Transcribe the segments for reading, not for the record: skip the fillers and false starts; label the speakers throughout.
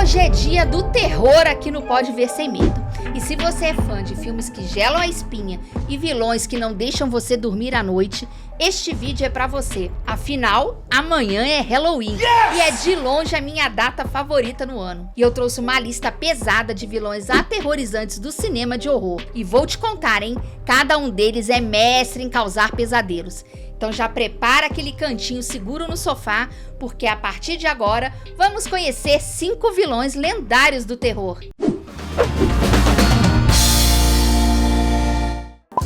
Speaker 1: Hoje é dia do terror aqui no Pode Ver Sem Medo. E se você é fã de filmes que gelam a espinha e vilões que não deixam você dormir à noite, este vídeo é pra você. Afinal, amanhã é Halloween e é de longe a minha data favorita no ano. E eu trouxe uma lista pesada de vilões aterrorizantes do cinema de horror. E vou te contar, hein? Cada um deles é mestre em causar pesadelos. Então já prepara aquele cantinho seguro no sofá, porque a partir de agora vamos conhecer 5 vilões lendários do terror.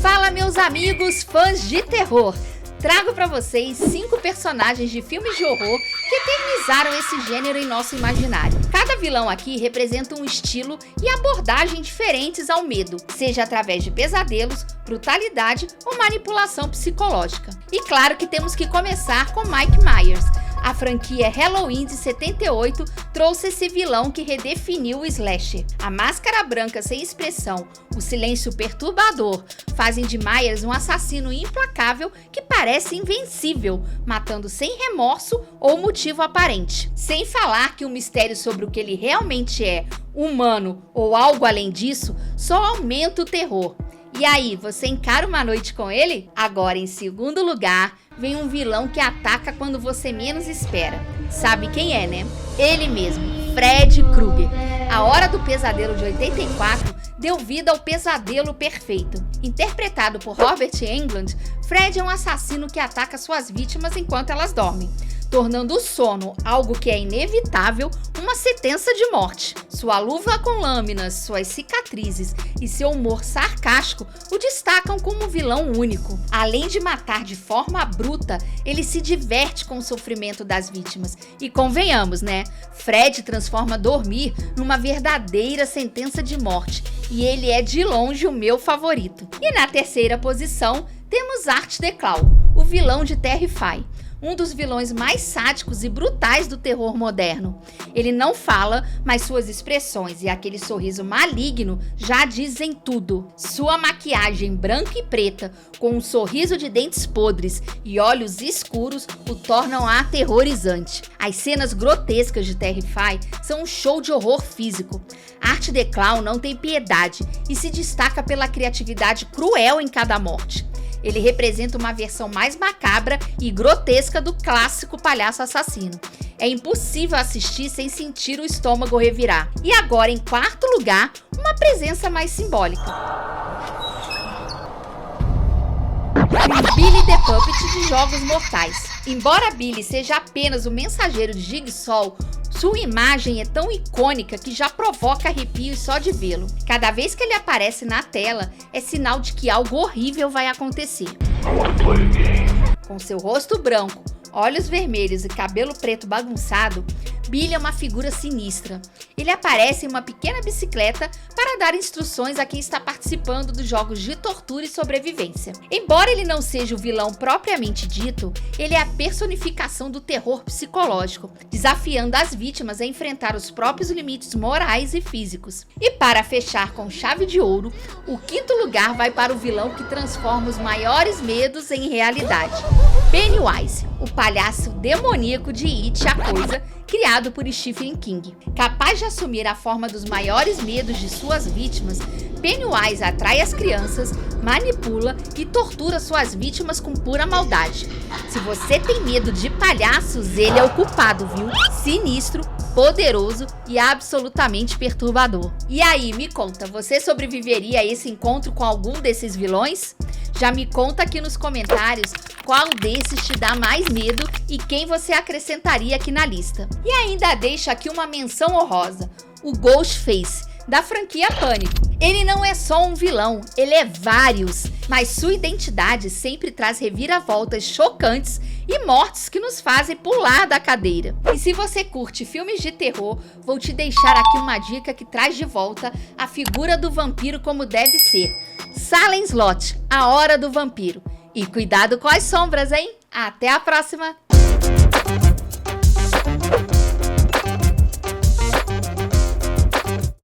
Speaker 1: Fala, meus amigos fãs de terror! Trago para vocês 5 personagens de filmes de horror que eternizaram esse gênero em nosso imaginário. Cada vilão aqui representa um estilo e abordagem diferentes ao medo, seja através de pesadelos, brutalidade ou manipulação psicológica. E claro que temos que começar com Mike Myers. A franquia Halloween de 78 trouxe esse vilão que redefiniu o slasher. A máscara branca sem expressão, o silêncio perturbador, fazem de Myers um assassino implacável que parece invencível, matando sem remorso ou motivo aparente. Sem falar que o mistério sobre o que ele realmente é, humano ou algo além disso, só aumenta o terror. E aí, você encara uma noite com ele? Agora, em segundo lugar, vem um vilão que ataca quando você menos espera. Sabe quem é, né? Ele mesmo, Fred Krueger. A Hora do Pesadelo de 84 deu vida ao pesadelo perfeito. Interpretado por Robert Englund, Fred é um assassino que ataca suas vítimas enquanto elas dormem, tornando o sono, algo que é inevitável, uma sentença de morte. Sua luva com lâminas, suas cicatrizes e seu humor sarcástico o destacam como um vilão único. Além de matar de forma bruta, ele se diverte com o sofrimento das vítimas. E convenhamos, né? Fred transforma dormir numa verdadeira sentença de morte. E ele é de longe o meu favorito. E na terceira posição, temos Art the Claw, o vilão de Terrify. Um dos vilões mais sádicos e brutais do terror moderno. Ele não fala, mas suas expressões e aquele sorriso maligno já dizem tudo. Sua maquiagem branca e preta, com um sorriso de dentes podres e olhos escuros, o tornam aterrorizante. As cenas grotescas de Terrify são um show de horror físico. Art the Claw não tem piedade e se destaca pela criatividade cruel em cada morte. Ele representa uma versão mais macabra e grotesca do clássico palhaço assassino. É impossível assistir sem sentir o estômago revirar. E agora, em quarto lugar, uma presença mais simbólica. Billy the Puppet de Jogos Mortais. Embora Billy seja apenas o mensageiro de Jigsaw, sua imagem é tão icônica que já provoca arrepios só de vê-lo. Cada vez que ele aparece na tela, é sinal de que algo horrível vai acontecer. Com seu rosto branco, olhos vermelhos e cabelo preto bagunçado, Billy é uma figura sinistra. Ele aparece em uma pequena bicicleta para dar instruções a quem está participando dos jogos de tortura e sobrevivência. Embora ele não seja o vilão propriamente dito, ele é a personificação do terror psicológico, desafiando as vítimas a enfrentar os próprios limites morais e físicos. E para fechar com chave de ouro, o quinto lugar vai para o vilão que transforma os maiores medos em realidade. Pennywise, o palhaço demoníaco de It, a Coisa, criado por Stephen King. Capaz de assumir a forma dos maiores medos de suas vítimas, Pennywise atrai as crianças, manipula e tortura suas vítimas com pura maldade. Se você tem medo de palhaços, ele é o culpado, viu? Sinistro, poderoso e absolutamente perturbador. E aí, me conta, você sobreviveria a esse encontro com algum desses vilões? Já me conta aqui nos comentários qual desses te dá mais medo e quem você acrescentaria aqui na lista. E ainda deixa aqui uma menção honrosa, o Ghostface, da franquia Pânico. Ele não é só um vilão, ele é vários, mas sua identidade sempre traz reviravoltas chocantes e mortes que nos fazem pular da cadeira. E se você curte filmes de terror, vou te deixar aqui uma dica que traz de volta a figura do vampiro como deve ser. Salem Slot, A Hora do Vampiro. E cuidado com as sombras, hein? Até a próxima!